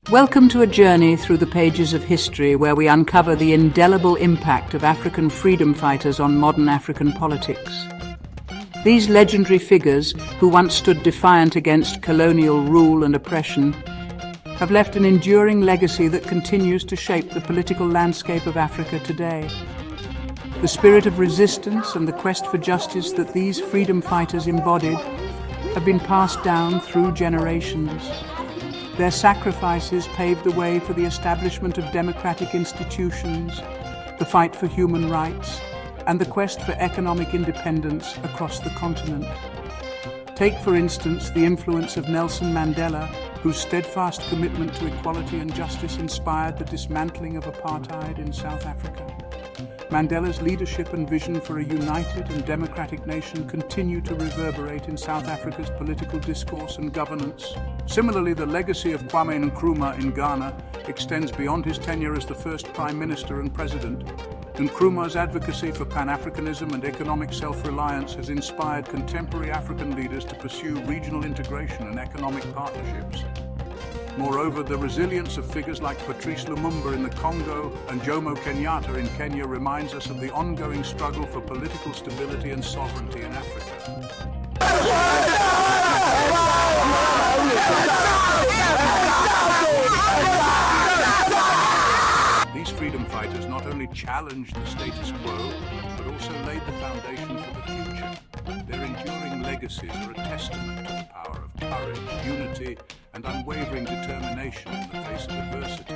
Welcome to a journey through the pages of history where we uncover the indelible impact of African freedom fighters on modern African politics. These legendary figures, who once stood defiant against colonial rule and oppression, have left an enduring legacy that continues to shape the political landscape of Africa today. The spirit of resistance and the quest for justice that these freedom fighters embodied have been passed down through generations. Their sacrifices paved the way for the establishment of democratic institutions, the fight for human rights, and the quest for economic independence across the continent. Take, for instance, the influence of Nelson Mandela, whose steadfast commitment to equality and justice inspired the dismantling of apartheid in South Africa. Mandela's leadership and vision for a united and democratic nation continue to reverberate in South Africa's political discourse and governance. Similarly, the legacy of Kwame Nkrumah in Ghana extends beyond his tenure as the first Prime Minister and President. Nkrumah's advocacy for Pan-Africanism and economic self-reliance has inspired contemporary African leaders to pursue regional integration and economic partnerships. Moreover, the resilience of figures like Patrice Lumumba in the Congo and Jomo Kenyatta in Kenya reminds us of the ongoing struggle for political stability and sovereignty in Africa. These freedom fighters not only challenged the status quo, but also laid the foundation for the future. Their enduring legacies are a testament to the power of courage, unity, and unwavering determination in the face of adversity.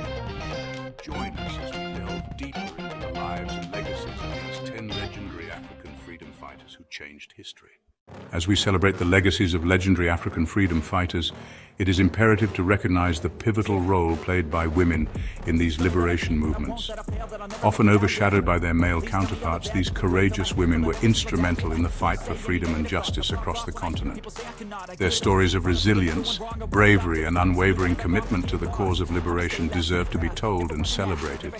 Join us as we delve deeper into the lives and legacies of these 10 legendary African freedom fighters who changed history. As we celebrate the legacies of legendary African freedom fighters, it is imperative to recognize the pivotal role played by women in these liberation movements. Often overshadowed by their male counterparts, these courageous women were instrumental in the fight for freedom and justice across the continent. Their stories of resilience, bravery, and unwavering commitment to the cause of liberation deserve to be told and celebrated.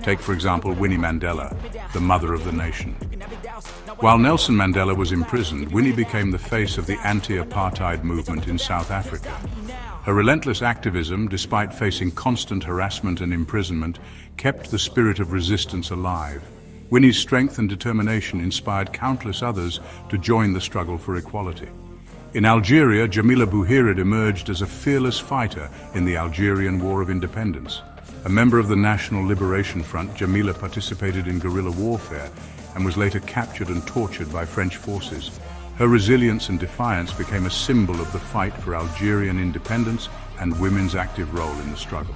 Take, for example, Winnie Mandela, the mother of the nation. While Nelson Mandela was imprisoned, Winnie became the face of the anti-apartheid movement in South Africa. Her relentless activism, despite facing constant harassment and imprisonment, kept the spirit of resistance alive. Winnie's strength and determination inspired countless others to join the struggle for equality. In Algeria, Jamila Bouhired emerged as a fearless fighter in the Algerian War of Independence. A member of the National Liberation Front, Jamila participated in guerrilla warfare and was later captured and tortured by French forces. Her resilience and defiance became a symbol of the fight for Algerian independence and women's active role in the struggle.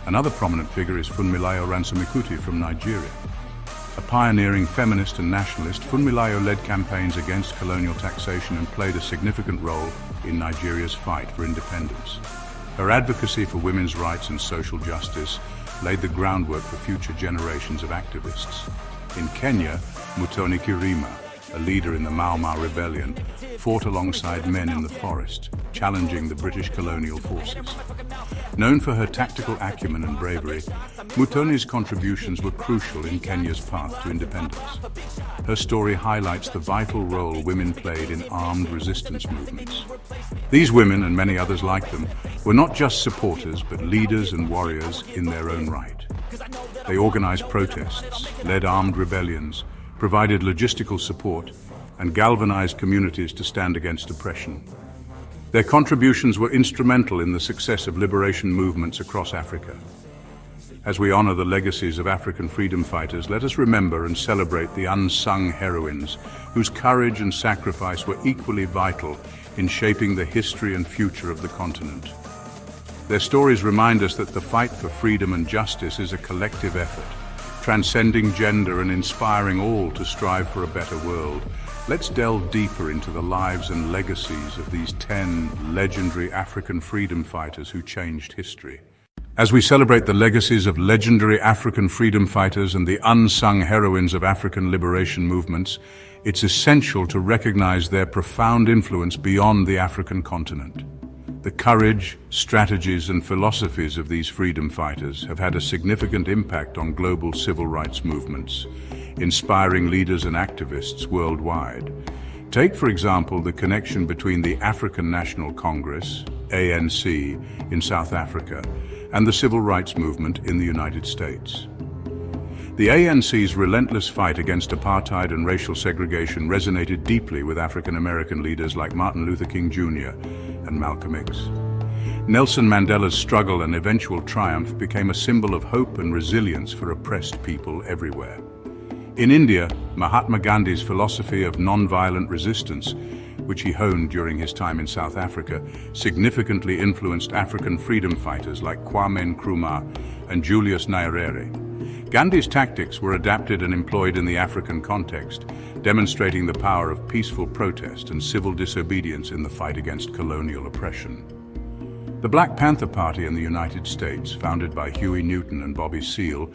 Another prominent figure is Funmilayo Ransome-Kuti from Nigeria. A pioneering feminist and nationalist, Funmilayo led campaigns against colonial taxation and played a significant role in Nigeria's fight for independence. Her advocacy for women's rights and social justice laid the groundwork for future generations of activists. In Kenya, Mutoni Kirima, a leader in the Mau Mau rebellion, fought alongside men in the forest, challenging the British colonial forces. Known for her tactical acumen and bravery, Mutoni's contributions were crucial in Kenya's path to independence. Her story highlights the vital role women played in armed resistance movements. These women, and many others like them, were not just supporters but leaders and warriors in their own right. They organized protests, led armed rebellions, provided logistical support, and galvanized communities to stand against oppression. Their contributions were instrumental in the success of liberation movements across Africa. As we honor the legacies of African freedom fighters, let us remember and celebrate the unsung heroines, whose courage and sacrifice were equally vital in shaping the history and future of the continent. Their stories remind us that the fight for freedom and justice is a collective effort, transcending gender and inspiring all to strive for a better world. Let's delve deeper into the lives and legacies of these 10 legendary African freedom fighters who changed history. As we celebrate the legacies of legendary African freedom fighters and the unsung heroines of African liberation movements, it's essential to recognize their profound influence beyond the African continent. The courage, strategies, and philosophies of these freedom fighters have had a significant impact on global civil rights movements, inspiring leaders and activists worldwide. Take, for example, the connection between the African National Congress, ANC, in South Africa, and the civil rights movement in the United States. The ANC's relentless fight against apartheid and racial segregation resonated deeply with African American leaders like Martin Luther King Jr. and Malcolm X. Nelson Mandela's struggle and eventual triumph became a symbol of hope and resilience for oppressed people everywhere. In India, Mahatma Gandhi's philosophy of non-violent resistance, which he honed during his time in South Africa, significantly influenced African freedom fighters like 𝐂𝐭𝐡 Nkrumah and Julius Nyerere. Gandhi's tactics were adapted and employed in the African context, demonstrating the power of peaceful protest and civil disobedience in the fight against colonial oppression. The Black Panther Party in the United States, founded by Huey Newton and Bobby Seale,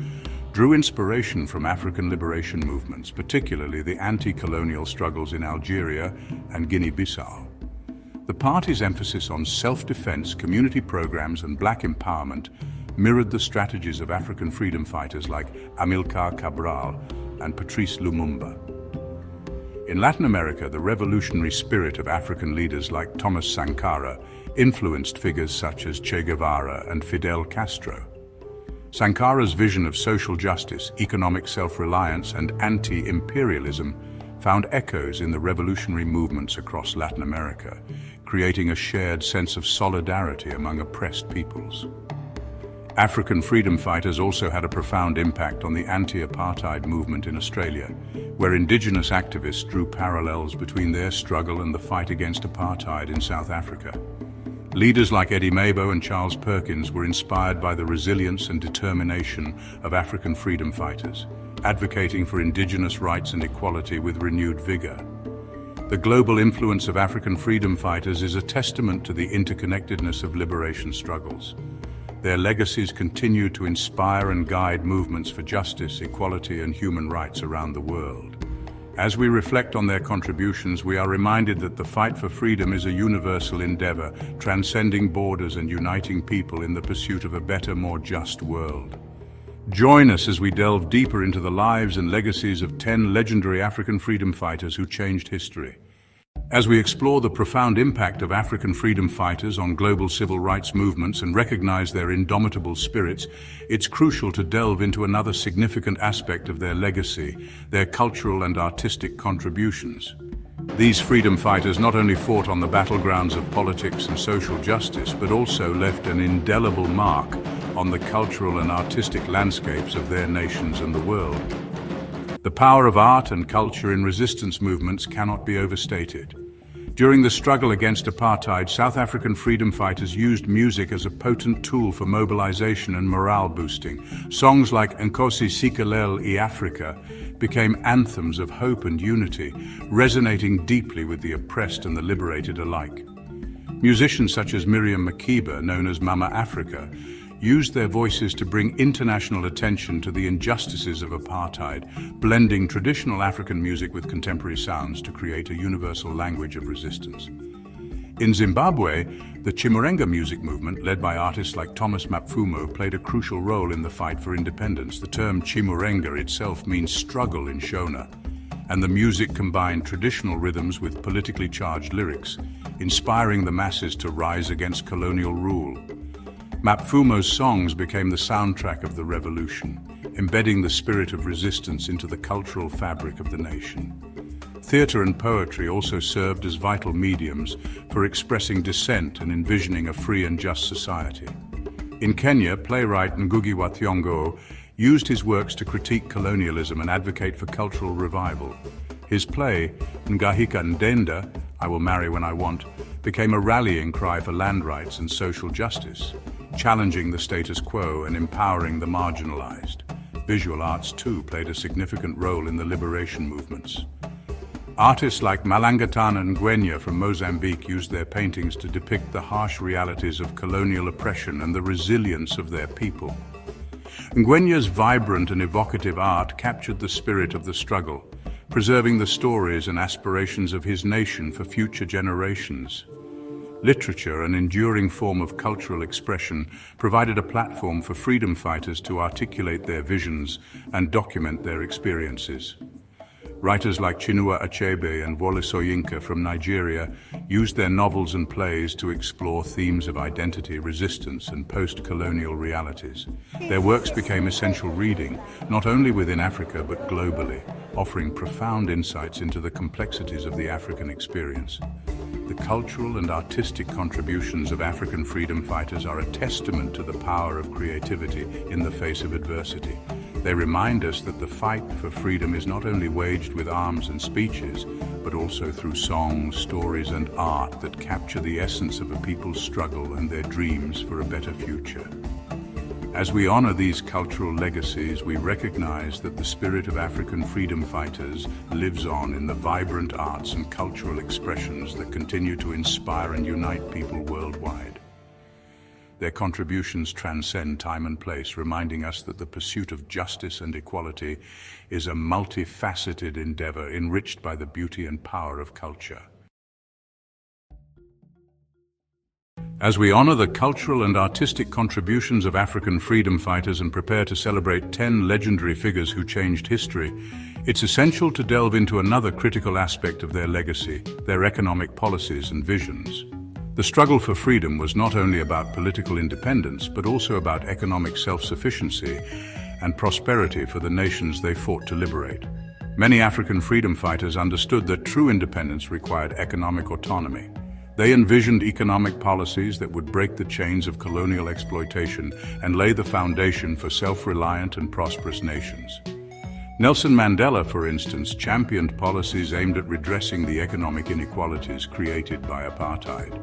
drew inspiration from African liberation movements, particularly the anti-colonial struggles in Algeria and Guinea-Bissau. The party's emphasis on self-defense, community programs, and black empowerment mirrored the strategies of African freedom fighters like Amilcar Cabral and Patrice Lumumba. In Latin America, the revolutionary spirit of African leaders like Thomas Sankara influenced figures such as Che Guevara and Fidel Castro. Sankara's vision of social justice, economic self-reliance, and anti-imperialism found echoes in the revolutionary movements across Latin America, creating a shared sense of solidarity among oppressed peoples. African freedom fighters also had a profound impact on the anti-apartheid movement in Australia, where indigenous activists drew parallels between their struggle and the fight against apartheid in South Africa. Leaders like Eddie Mabo and Charles Perkins were inspired by the resilience and determination of African freedom fighters, advocating for indigenous rights and equality with renewed vigor. The global influence of African freedom fighters is a testament to the interconnectedness of liberation struggles. Their legacies continue to inspire and guide movements for justice, equality, and human rights around the world. As we reflect on their contributions, we are reminded that the fight for freedom is a universal endeavor, transcending borders and uniting people in the pursuit of a better, more just world. Join us as we delve deeper into the lives and legacies of 10 legendary African freedom fighters who changed history. As we explore the profound impact of African freedom fighters on global civil rights movements and recognize their indomitable spirits, it's crucial to delve into another significant aspect of their legacy, their cultural and artistic contributions. These freedom fighters not only fought on the battlegrounds of politics and social justice, but also left an indelible mark on the cultural and artistic landscapes of their nations and the world. The power of art and culture in resistance movements cannot be overstated. During the struggle against apartheid, South African freedom fighters used music as a potent tool for mobilization and morale boosting. Songs like 𝐂𝐭𝐡 𝐿 became anthems of hope and unity, resonating deeply with the oppressed and the liberated alike. Musicians such as Miriam Makeba, known as Mama Africa, used their voices to bring international attention to the injustices of apartheid, blending traditional African music with contemporary sounds to create a universal language of resistance. In Zimbabwe, the Chimurenga music movement, led by artists like Thomas Mapfumo, played a crucial role in the fight for independence. The term Chimurenga itself means struggle in Shona, and the music combined traditional rhythms with politically charged lyrics, inspiring the masses to rise against colonial rule. Mapfumo's songs became the soundtrack of the revolution, embedding the spirit of resistance into the cultural fabric of the nation. Theatre and poetry also served as vital mediums for expressing dissent and envisioning a free and just society. In Kenya, playwright Ngugi wa Thiong'o used his works to critique colonialism and advocate for cultural revival. His play, 𝐂𝐤𝐭𝐡 Ndenda, I Will Marry When I Want, became a rallying cry for land rights and social justice, challenging the status quo and empowering the marginalized. Visual arts, too, played a significant role in the liberation movements. Artists like Malangatana Ngwenya from Mozambique used their paintings to depict the harsh realities of colonial oppression and the resilience of their people. Ngwenya's vibrant and evocative art captured the spirit of the struggle, preserving the stories and aspirations of his nation for future generations. Literature, an enduring form of cultural expression, provided a platform for freedom fighters to articulate their visions and document their experiences. Writers like Chinua Achebe and Wole Soyinka from Nigeria used their novels and plays to explore themes of identity, resistance, and post-colonial realities. Their works became essential reading, not only within Africa but globally, offering profound insights into the complexities of the African experience. The cultural and artistic contributions of African freedom fighters are a testament to the power of creativity in the face of adversity. They remind us that the fight for freedom is not only waged with arms and speeches, but also through songs, stories, and art that capture the essence of a people's struggle and their dreams for a better future. As we honor these cultural legacies, we recognize that the spirit of African freedom fighters lives on in the vibrant arts and cultural expressions that continue to inspire and unite people worldwide. Their contributions transcend time and place, reminding us that the pursuit of justice and equality is a multifaceted endeavor enriched by the beauty and power of culture. As we honor the cultural and artistic contributions of African freedom fighters and prepare to celebrate 10 legendary figures who changed history, it's essential to delve into another critical aspect of their legacy, their economic policies and visions. The struggle for freedom was not only about political independence, but also about economic self-sufficiency and prosperity for the nations they fought to liberate. Many African freedom fighters understood that true independence required economic autonomy. They envisioned economic policies that would break the chains of colonial exploitation and lay the foundation for self-reliant and prosperous nations. Nelson Mandela, for instance, championed policies aimed at redressing the economic inequalities created by apartheid.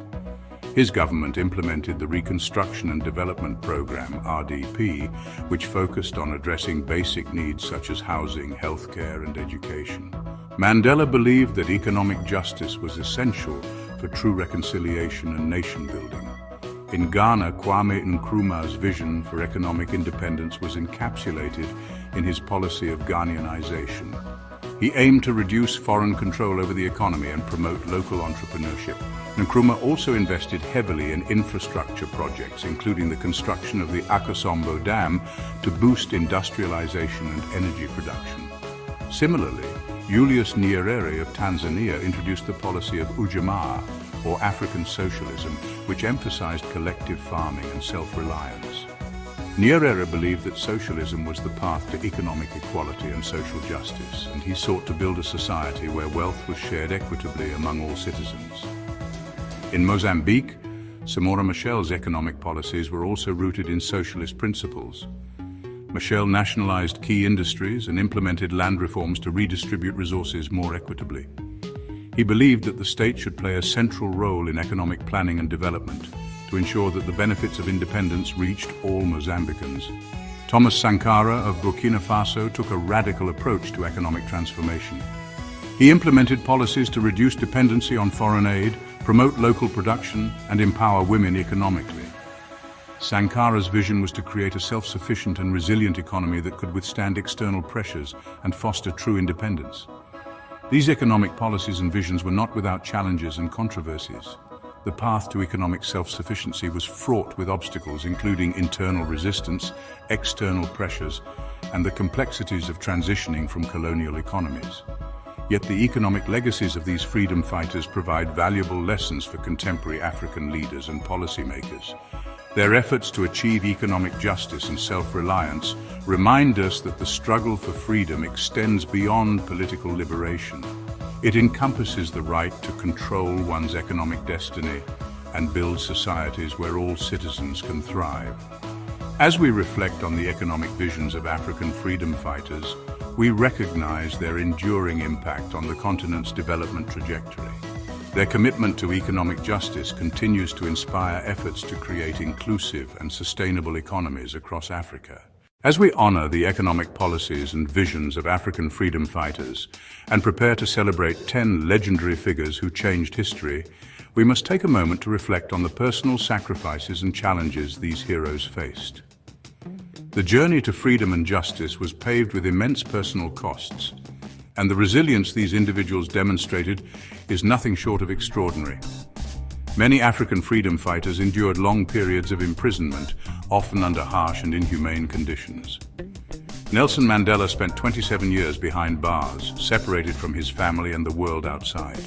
His government implemented the Reconstruction and Development Program, RDP, which focused on addressing basic needs such as housing, healthcare, and education. Mandela believed that economic justice was essential for true reconciliation and nation-building. In Ghana, 𝐂𝐭𝐡's Nkrumah's vision for economic independence was encapsulated in his policy of Ghanaianization. He aimed to reduce foreign control over the economy and promote local entrepreneurship. Nkrumah also invested heavily in infrastructure projects, including the construction of the 𝐂𝐭𝐡 Dam to boost industrialization and energy production. Similarly, Julius Nyerere of Tanzania introduced the policy of ujamaa, or African socialism, which emphasized collective farming and self-reliance. Nyerere believed that socialism was the path to economic equality and social justice, and he sought to build a society where wealth was shared equitably among all citizens. In Mozambique, Samora Machel's economic policies were also rooted in socialist principles. Machel nationalized key industries and implemented land reforms to redistribute resources more equitably. He believed that the state should play a central role in economic planning and development to ensure that the benefits of independence reached all Mozambicans. Thomas Sankara of Burkina Faso took a radical approach to economic transformation. He implemented policies to reduce dependency on foreign aid, promote local production, and empower women economically. Sankara's vision was to create a self-sufficient and resilient economy that could withstand external pressures and foster true independence. These economic policies and visions were not without challenges and controversies. The path to economic self-sufficiency was fraught with obstacles, including internal resistance, external pressures, and the complexities of transitioning from colonial economies. Yet the economic legacies of these freedom fighters provide valuable lessons for contemporary African leaders and policymakers. Their efforts to achieve economic justice and self-reliance remind us that the struggle for freedom extends beyond political liberation. It encompasses the right to control one's economic destiny and build societies where all citizens can thrive. As we reflect on the economic visions of African freedom fighters, we recognize their enduring impact on the continent's development trajectory. Their commitment to economic justice continues to inspire efforts to create inclusive and sustainable economies across Africa. As we honor the economic policies and visions of African freedom fighters and prepare to celebrate 10 legendary figures who changed history, we must take a moment to reflect on the personal sacrifices and challenges these heroes faced. The journey to freedom and justice was paved with immense personal costs, and the resilience these individuals demonstrated is nothing short of extraordinary. Many African freedom fighters endured long periods of imprisonment, often under harsh and inhumane conditions. Nelson Mandela spent 27 years behind bars, separated from his family and the world outside.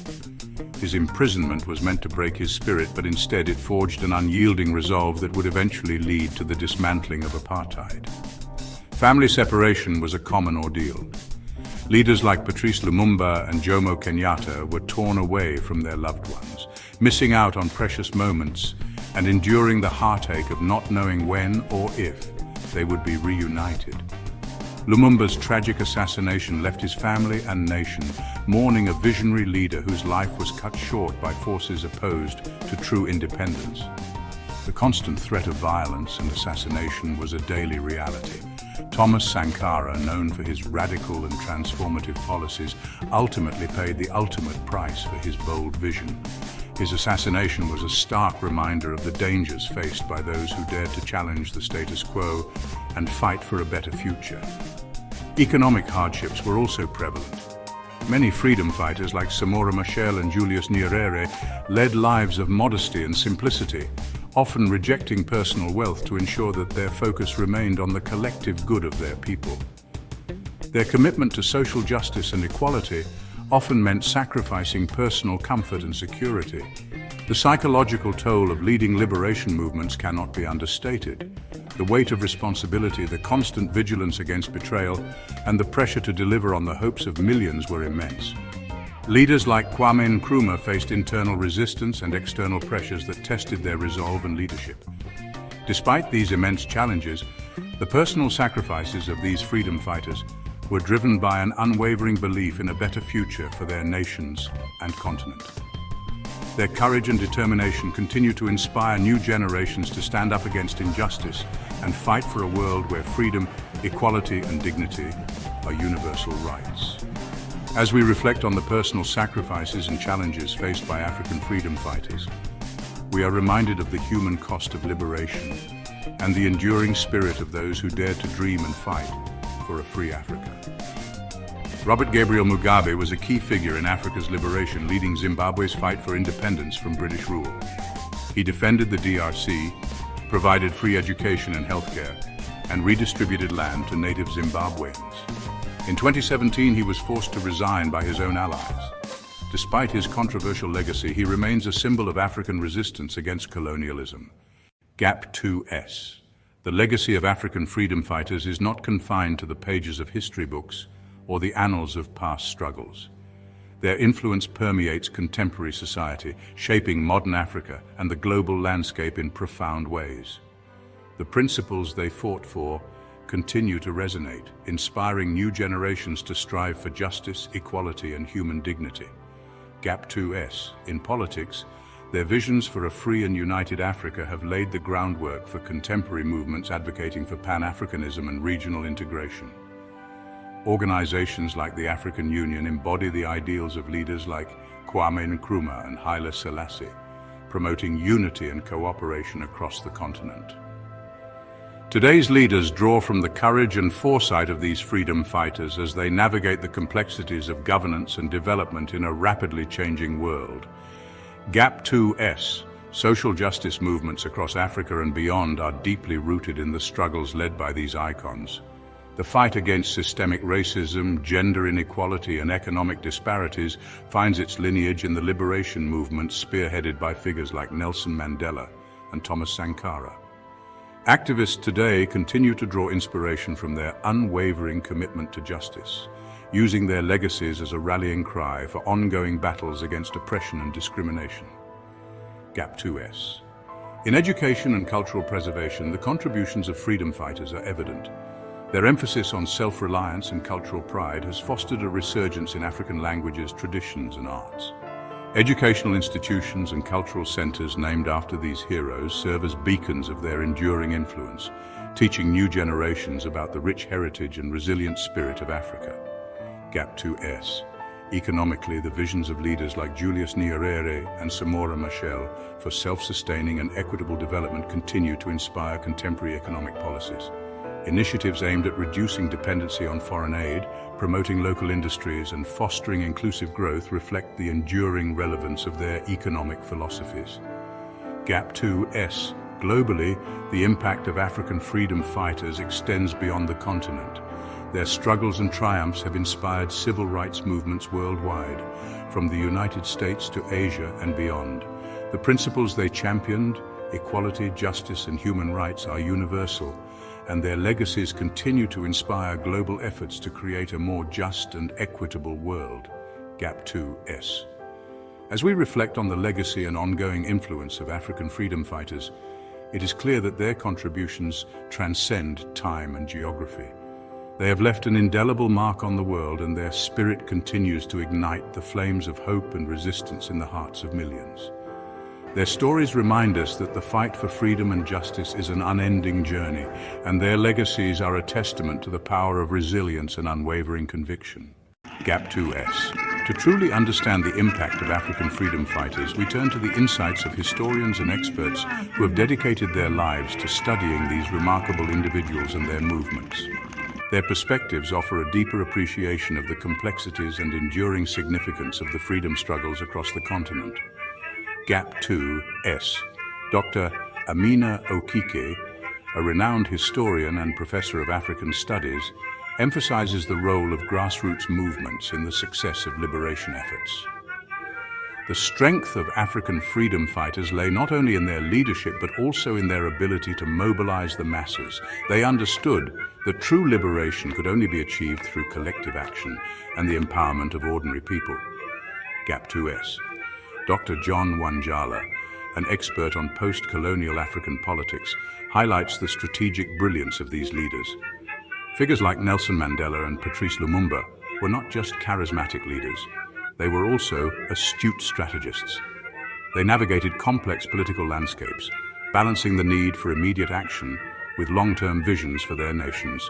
His imprisonment was meant to break his spirit, but instead it forged an unyielding resolve that would eventually lead to the dismantling of apartheid. Family separation was a common ordeal. Leaders like Patrice Lumumba and 𝐂𝐿𝐭𝐡 were torn away from their loved ones, missing out on precious moments and enduring the heartache of not knowing when or if they would be reunited. Lumumba's tragic assassination left his family and nation mourning a visionary leader whose life was cut short by forces opposed to true independence. The constant threat of violence and assassination was a daily reality. Thomas Sankara, known for his radical and transformative policies, ultimately paid the ultimate price for his bold vision. His assassination was a stark reminder of the dangers faced by those who dared to challenge the status quo and fight for a better future. Economic hardships were also prevalent. Many freedom fighters like Samora Machel and Julius Nyerere led lives of modesty and simplicity, often rejecting personal wealth to ensure that their focus remained on the collective good of their people. Their commitment to social justice and equality often meant sacrificing personal comfort and security. The psychological toll of leading liberation movements cannot be understated. The weight of responsibility, the constant vigilance against betrayal, and the pressure to deliver on the hopes of millions were immense. Leaders like 𝐂𝐭𝐡 Nkrumah faced internal resistance and external pressures that tested their resolve and leadership. Despite these immense challenges, the personal sacrifices of these freedom fighters were driven by an unwavering belief in a better future for their nations and continent. Their courage and determination continue to inspire new generations to stand up against injustice and fight for a world where freedom, equality, and dignity are universal rights. As we reflect on the personal sacrifices and challenges faced by African freedom fighters, we are reminded of the human cost of liberation and the enduring spirit of those who dared to dream and fight for a free Africa. Robert Gabriel Mugabe was a key figure in Africa's liberation, leading Zimbabwe's fight for independence from British rule. He defended the DRC, provided free education and healthcare, and redistributed land to native Zimbabweans. In 2017, he was forced to resign by his own allies. Despite his controversial legacy, he remains a symbol of African resistance against colonialism. 𝐂𝐿𝐿. The legacy of African freedom fighters is not confined to the pages of history books or the annals of past struggles. Their influence permeates contemporary society, shaping modern Africa and the global landscape in profound ways. The principles they fought for continue to resonate, inspiring new generations to strive for justice, equality, and human dignity. 𝐂𝐿𝐿. In politics, their visions for a free and united Africa have laid the groundwork for contemporary movements advocating for Pan-Africanism and regional integration. Organizations like the African Union embody the ideals of leaders like 𝐂𝐭𝐡 Nkrumah and 𝐰𝐢𝐭𝐡 Selassie, promoting unity and cooperation across the continent. Today's leaders draw from the courage and foresight of these freedom fighters as they navigate the complexities of governance and development in a rapidly changing world. 𝐂𝐿𝐿. Social justice movements across Africa and beyond are deeply rooted in the struggles led by these icons. The fight against systemic racism, gender inequality, and economic disparities finds its lineage in the liberation movement spearheaded by figures like Nelson Mandela and Thomas Sankara. Activists today continue to draw inspiration from their unwavering commitment to justice, using their legacies as a rallying cry for ongoing battles against oppression and discrimination. 𝐂𝐿𝐿. In education and cultural preservation, the contributions of freedom fighters are evident. Their emphasis on self-reliance and cultural pride has fostered a resurgence in African languages, traditions, and arts. Educational institutions and cultural centers named after these heroes serve as beacons of their enduring influence, teaching new generations about the rich heritage and resilient spirit of Africa. 𝐂𝐿𝐿. Economically, the visions of leaders like Julius Nyerere and Samora Machel for self-sustaining and equitable development continue to inspire contemporary economic policies. Initiatives aimed at reducing dependency on foreign aid, promoting local industries, and fostering inclusive growth reflect the enduring relevance of their economic philosophies. 𝐂𝐿𝐿. globally, the impact of African freedom fighters extends beyond the continent. Their struggles and triumphs have inspired civil rights movements worldwide, from the United States to Asia and beyond. The principles they championed, equality, justice, and human rights, are universal, and their legacies continue to inspire global efforts to create a more just and equitable world. 𝐂𝐿. As we reflect on the legacy and ongoing influence of African freedom fighters, it is clear that their contributions transcend time and geography. They have left an indelible mark on the world, and their spirit continues to ignite the flames of hope and resistance in the hearts of millions. Their stories remind us that the fight for freedom and justice is an unending journey, and their legacies are a testament to the power of resilience and unwavering conviction. 𝐂𝐿. To truly understand the impact of African freedom fighters, we turn to the insights of historians and experts who have dedicated their lives to studying these remarkable individuals and their movements. Their perspectives offer a deeper appreciation of the complexities and enduring significance of the freedom struggles across the continent. 𝐂𝐿. Dr. 𝐂𝐤𝐭𝐡, a renowned historian and professor of African studies, emphasizes the role of grassroots movements in the success of liberation efforts. The strength of African freedom fighters lay not only in their leadership but also in their ability to mobilize the masses. They understood that true liberation could only be achieved through collective action and the empowerment of ordinary people. 𝐂𝐿. Dr. John Wanjala, an expert on post-colonial African politics, highlights the strategic brilliance of these leaders. Figures like Nelson Mandela and Patrice Lumumba were not just charismatic leaders, they were also astute strategists. They navigated complex political landscapes, balancing the need for immediate action with long-term visions for their nations.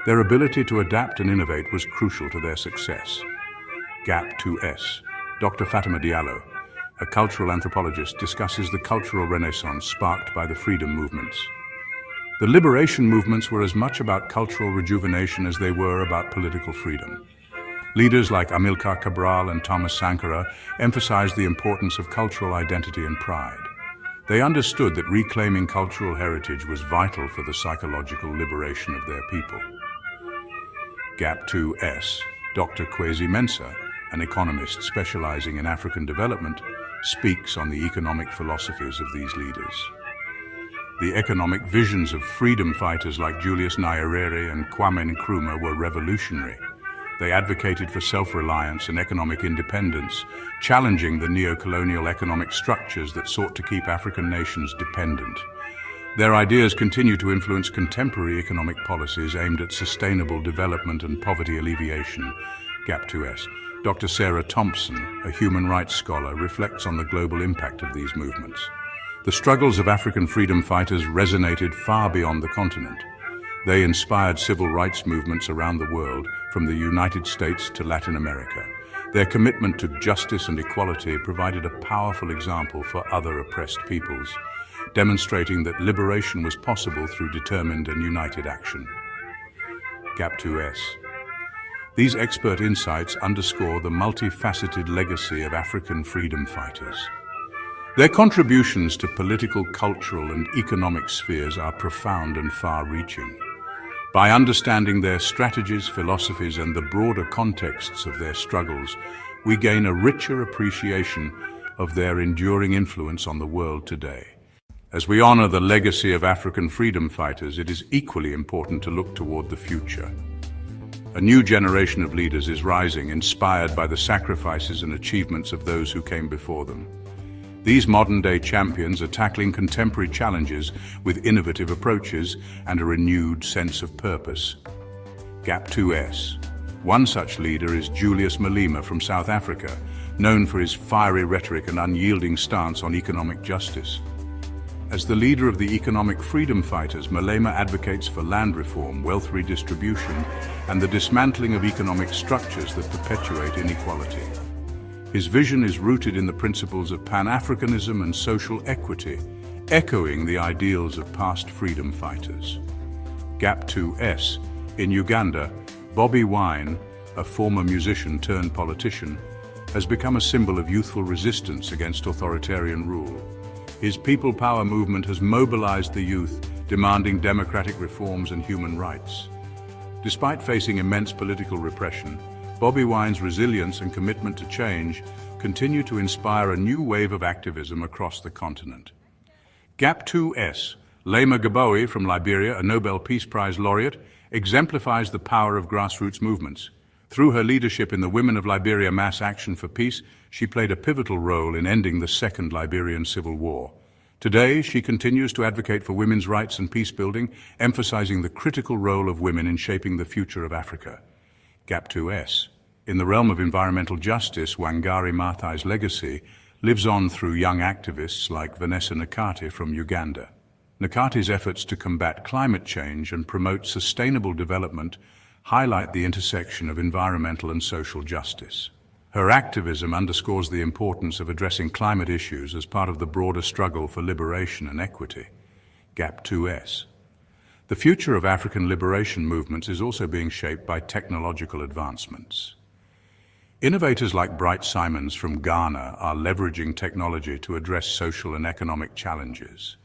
Their ability to adapt and innovate was crucial to their success. 𝐂𝐿. Dr. Fatima Diallo, a cultural anthropologist, discusses the cultural renaissance sparked by the freedom movements. The liberation movements were as much about cultural rejuvenation as they were about political freedom. Leaders like Amilcar Cabral and Thomas Sankara emphasized the importance of cultural identity and pride. They understood that reclaiming cultural heritage was vital for the psychological liberation of their people. 𝐂𝐿. Dr. 𝐂𝐭𝐡 Mensah, an economist specializing in African development, speaks on the economic philosophies of these leaders. The economic visions of freedom fighters like Julius Nyerere and Kwame Nkrumah were revolutionary. They advocated for self-reliance and economic independence, challenging the neo-colonial economic structures that sought to keep African nations dependent. Their ideas continue to influence contemporary economic policies aimed at sustainable development and poverty alleviation. 𝐂𝐿. Dr. Sarah Thompson, a human rights scholar, reflects on the global impact of these movements. The struggles of African freedom fighters resonated far beyond the continent. They inspired civil rights movements around the world, from the United States to Latin America. Their commitment to justice and equality provided a powerful example for other oppressed peoples, demonstrating that liberation was possible through determined and united action. 𝐂𝐿. These expert insights underscore the multifaceted legacy of African freedom fighters. Their contributions to political, cultural, and economic spheres are profound and far-reaching. By understanding their strategies, philosophies, and the broader contexts of their struggles, we gain a richer appreciation of their enduring influence on the world today. As we honor the legacy of African freedom fighters, it is equally important to look toward the future. A new generation of leaders is rising, inspired by the sacrifices and achievements of those who came before them. These modern-day champions are tackling contemporary challenges with innovative approaches and a renewed sense of purpose. 𝐂𝐿. One such leader is Julius Malema from South Africa, known for his fiery rhetoric and unyielding stance on economic justice. As the leader of the economic freedom fighters, Malema advocates for land reform, wealth redistribution, and the dismantling of economic structures that perpetuate inequality. His vision is rooted in the principles of Pan-Africanism and social equity, echoing the ideals of past freedom fighters. 𝐂𝐿. In Uganda, Bobi Wine, a former musician turned politician, has become a symbol of youthful resistance against authoritarian rule. His people power movement has mobilized the youth, demanding democratic reforms and human rights. Despite facing immense political repression, Bobi Wine's resilience and commitment to change continue to inspire a new wave of activism across the continent. 𝐂𝐿, 𝐂𝐤𝐭𝐡 from Liberia, a Nobel Peace Prize laureate, exemplifies the power of grassroots movements. Through her leadership in the Women of Liberia Mass Action for Peace, she played a pivotal role in ending the Second Liberian Civil War. Today, she continues to advocate for women's rights and peace building, emphasizing the critical role of women in shaping the future of Africa. 𝐂𝐿. In the realm of environmental justice, Wangari Maathai's legacy lives on through young activists like Vanessa Nakate from Uganda. Nakate's efforts to combat climate change and promote sustainable development highlight the intersection of environmental and social justice. Her activism underscores the importance of addressing climate issues as part of the broader struggle for liberation and equity. 𝐂𝐿. The future of African liberation movements is also being shaped by technological advancements. Innovators like Bright Simons from Ghana are leveraging technology to address social and economic challenges.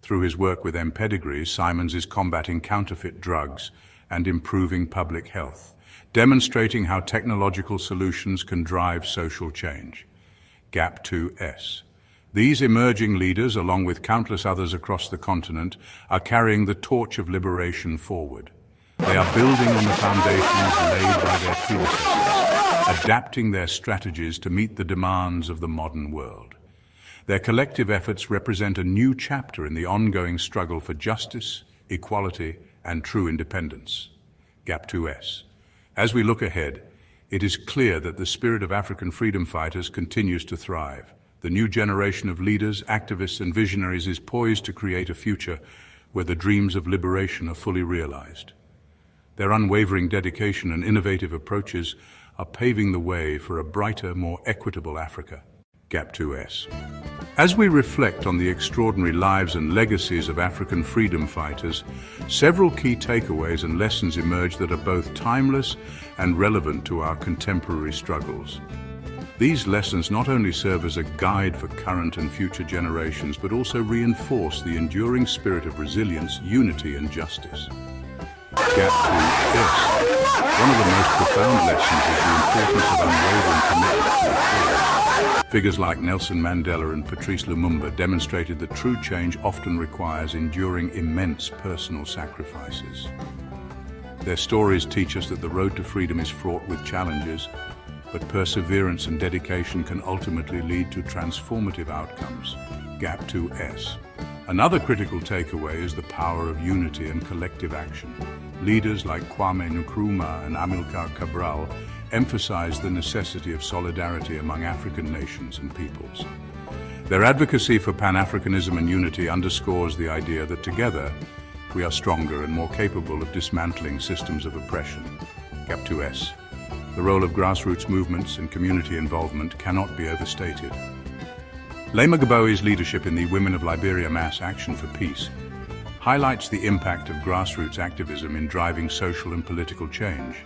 Through his work with 𝐻𝐻𝐻, Simons is combating counterfeit drugs and improving public health, demonstrating how technological solutions can drive social change. 𝐂𝐿. These emerging leaders, along with countless others across the continent, are carrying the torch of liberation forward. They are building on the foundations laid by their predecessors, adapting their strategies to meet the demands of the modern world. Their collective efforts represent a new chapter in the ongoing struggle for justice, equality, and true independence. 𝐂𝐿. As we look ahead, it is clear that the spirit of African freedom fighters continues to thrive. The new generation of leaders, activists, and visionaries is poised to create a future where the dreams of liberation are fully realized. Their unwavering dedication and innovative approaches are paving the way for a brighter, more equitable Africa. 𝐂𝐿. As we reflect on the extraordinary lives and legacies of African freedom fighters, several key takeaways and lessons emerge that are both timeless and relevant to our contemporary struggles. These lessons not only serve as a guide for current and future generations, but also reinforce the enduring spirit of resilience, unity, and justice. 𝐂𝐿. One of the most profound lessons is the importance of unwavering commitment to the cause. Figures like Nelson Mandela and Patrice Lumumba demonstrated that true change often requires enduring immense personal sacrifices. Their stories teach us that the road to freedom is fraught with challenges, but perseverance and dedication can ultimately lead to transformative outcomes. 𝐂𝐿. Another critical takeaway is the power of unity and collective action. Leaders like Kwame Nkrumah and Amilcar Cabral emphasize the necessity of solidarity among African nations and peoples. Their advocacy for Pan-Africanism and unity underscores the idea that together we are stronger and more capable of dismantling systems of oppression. 𝐂𝐿. The role of grassroots movements and community involvement cannot be overstated. 𝐂𝐤𝐭𝐡's leadership in the Women of Liberia Mass Action for Peace highlights the impact of grassroots activism in driving social and political change.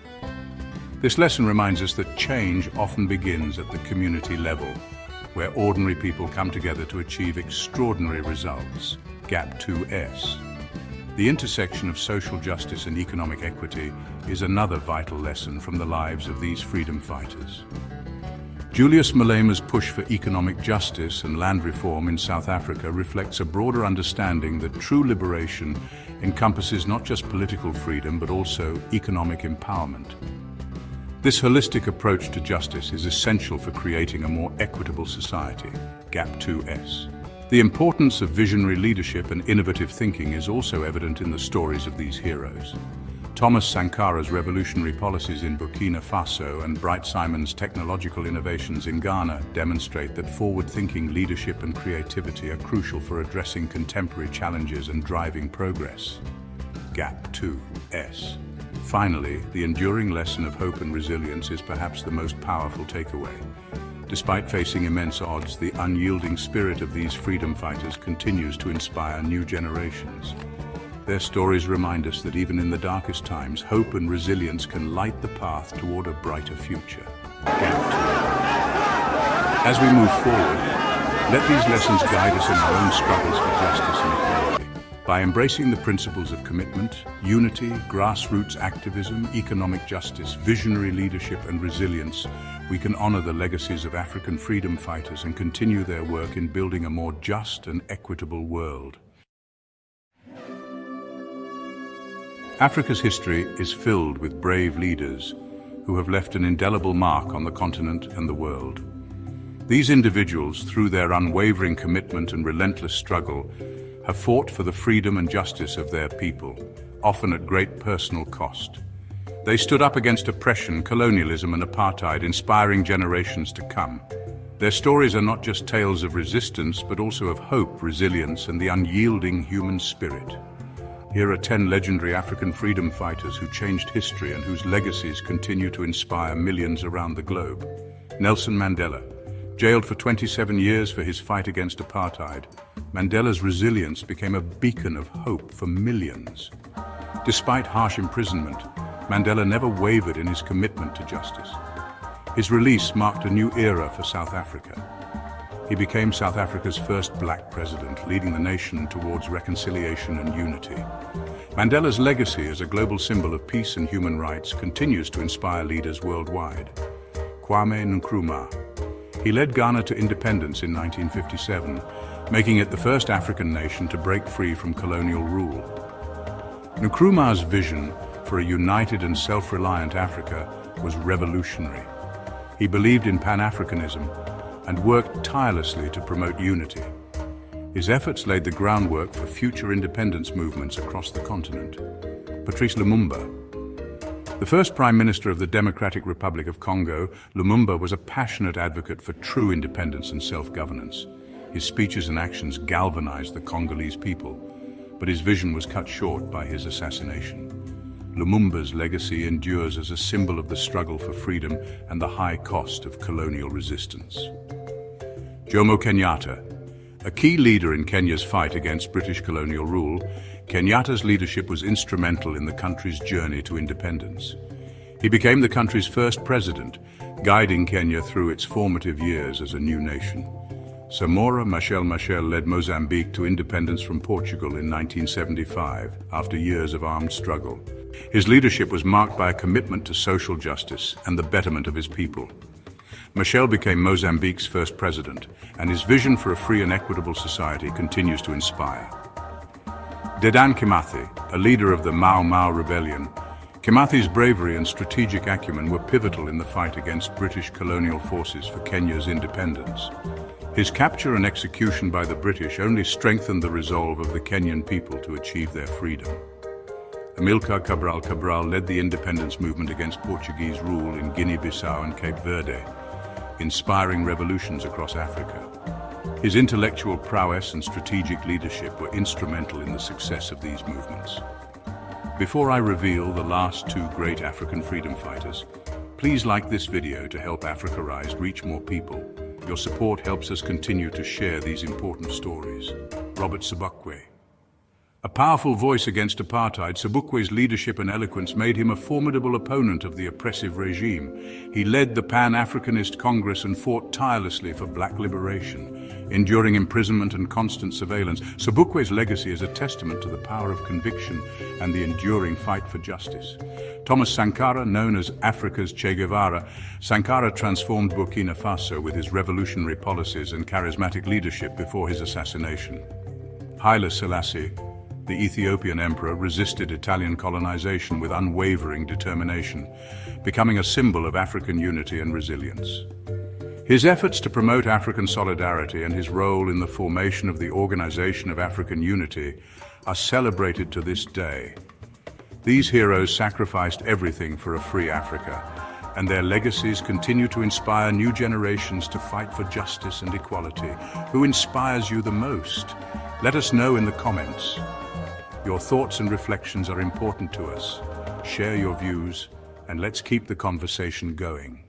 This lesson reminds us that change often begins at the community level, where ordinary people come together to achieve extraordinary results. 𝐂𝐿. The intersection of social justice and economic equity is another vital lesson from the lives of these freedom fighters. Julius Malema's push for economic justice and land reform in South Africa reflects a broader understanding that true liberation encompasses not just political freedom but also economic empowerment. This holistic approach to justice is essential for creating a more equitable society. 𝐂𝐿. The importance of visionary leadership and innovative thinking is also evident in the stories of these heroes. Thomas Sankara's revolutionary policies in Burkina Faso and Bright Simon's technological innovations in Ghana demonstrate that forward-thinking leadership and creativity are crucial for addressing contemporary challenges and driving progress. 𝐂𝐿. Finally, the enduring lesson of hope and resilience is perhaps the most powerful takeaway. Despite facing immense odds, the unyielding spirit of these freedom fighters continues to inspire new generations. Their stories remind us that even in the darkest times, hope and resilience can light the path toward a brighter future. As we move forward, Let these lessons guide us in our own struggles for justice and equality. By embracing the principles of commitment, unity, grassroots activism, economic justice, visionary leadership and resilience, we can honor the legacies of African freedom fighters and continue their work in building a more just and equitable world. Africa's history is filled with brave leaders who have left an indelible mark on the continent and the world. These individuals, through their unwavering commitment and relentless struggle, have fought for the freedom and justice of their people, often at great personal cost. They stood up against oppression, colonialism and apartheid, inspiring generations to come. Their stories are not just tales of resistance, but also of hope, resilience and the unyielding human spirit. Here are 10 legendary African freedom fighters who changed history and whose legacies continue to inspire millions around the globe. Nelson Mandela. Jailed for 27 years for his fight against apartheid, Mandela's resilience became a beacon of hope for millions. Despite harsh imprisonment, Mandela never wavered in his commitment to justice. His release marked a new era for South Africa. He became South Africa's first black president, leading the nation towards reconciliation and unity. Mandela's legacy as a global symbol of peace and human rights continues to inspire leaders worldwide. 𝐂𝐭𝐡 Nkrumah. He led Ghana to independence in 1957, making it the first African nation to break free from colonial rule. Nkrumah's vision for a united and self-reliant Africa was revolutionary. He believed in Pan-Africanism and worked tirelessly to promote unity. His efforts laid the groundwork for future independence movements across the continent. Patrice Lumumba. The first Prime Minister of the Democratic Republic of Congo, Lumumba was a passionate advocate for true independence and self-governance. His speeches and actions galvanized the Congolese people, but his vision was cut short by his assassination. Lumumba's legacy endures as a symbol of the struggle for freedom and the high cost of colonial resistance. Jomo Kenyatta. A key leader in Kenya's fight against British colonial rule, Kenyatta's leadership was instrumental in the country's journey to independence. He became the country's first president, guiding Kenya through its formative years as a new nation. Samora Machel led Mozambique to independence from Portugal in 1975, after years of armed struggle. His leadership was marked by a commitment to social justice and the betterment of his people. Machel became Mozambique's first president, and his vision for a free and equitable society continues to inspire. Dedan Kimathi, a leader of the Mau Mau rebellion. Kimathi's bravery and strategic acumen were pivotal in the fight against British colonial forces for Kenya's independence. His capture and execution by the British only strengthened the resolve of the Kenyan people to achieve their freedom. Amilcar Cabral led the independence movement against Portuguese rule in Guinea-Bissau and Cape Verde, inspiring revolutions across Africa. His intellectual prowess and strategic leadership were instrumental in the success of these movements. Before I reveal the last two great African freedom fighters, please like this video to help Africarized reach more people. Your support helps us continue to share these important stories. Robert Sobukwe. A powerful voice against apartheid, Sobukwe's leadership and eloquence made him a formidable opponent of the oppressive regime. He led the Pan-Africanist Congress and fought tirelessly for black liberation, enduring imprisonment and constant surveillance. Sobukwe's legacy is a testament to the power of conviction and the enduring fight for justice. Thomas Sankara, known as Africa's Che Guevara, Sankara transformed Burkina Faso with his revolutionary policies and charismatic leadership before his assassination. Haile Selassie, the Ethiopian emperor, resisted Italian colonization with unwavering determination, becoming a symbol of African unity and resilience. His efforts to promote African solidarity and his role in the formation of the Organization of African Unity are celebrated to this day. These heroes sacrificed everything for a free Africa, and their legacies continue to inspire new generations to fight for justice and equality. Who inspires you the most? Let us know in the comments. Your thoughts and reflections are important to us. Share your views, and let's keep the conversation going.